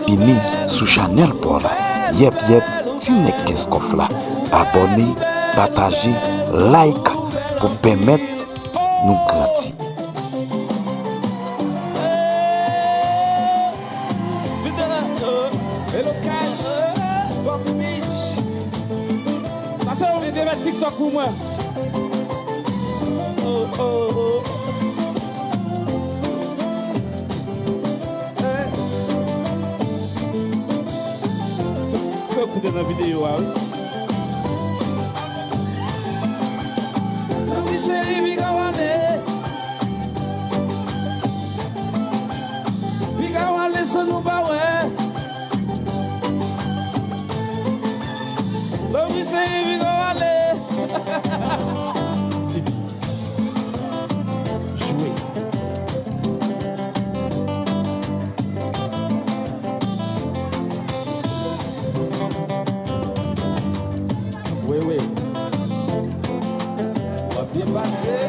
Bini sous Chanel pour là. Yep, Tinek Keskof là. Abonnez, partagez, like pour permettre nous grandir. Ça, on est des TikTok pour moi. Oh. Écoutez dans la vidéo, oui. Chérie, Bigawale, ça nous va, ouais. Chérie, Bigawale. Jouer. Oui. On va bien passer.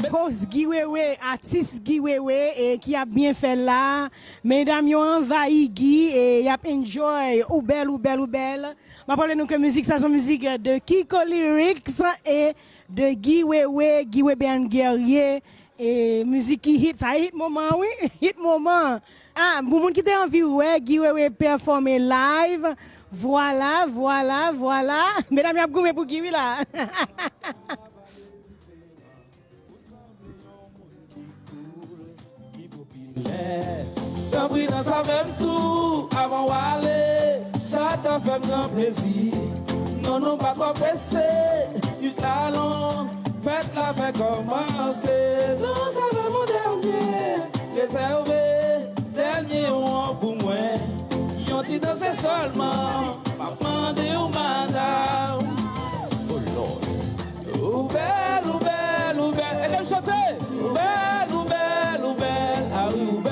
Pose Wewe, artiste Wewe et qui a bien fait là. Mesdames, yo envahi Guy et y a enjoy ou belle. Ma parle nous que musique, ça c'est musique de Kiko Lyrics et de Wewe bien guerrier et musique qui hit, ça hit moment oui, hit moment. Ah, pour moun qui t'a envie ouais, Wewe performer live. Voilà. Mesdames, y a goumé pour Guy là. T'as pris dans sa même tout avant d'aller, ça t'a fait grand plaisir. Non, pas trop pressé, du talent, faites-la fait commencer. Non, ça va mon dernier, réservé, dernier on pour moi. Y'ont dit danser seulement, pas demander au madame. Oh Lord, ou belle, et d'aime chanter, ou belle, ah oui, ou belle.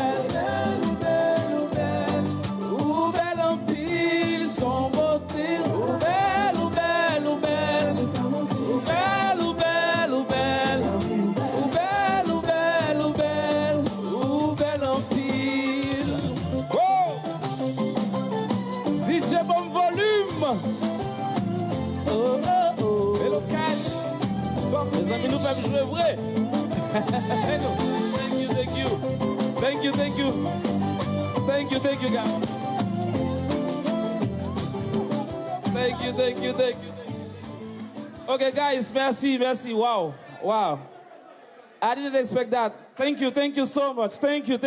Les amis, nous peuvent jouer vrai. Thank you, guys. Thank you. Okay, guys, merci. Wow. I didn't expect that. Thank you so much. Thank you.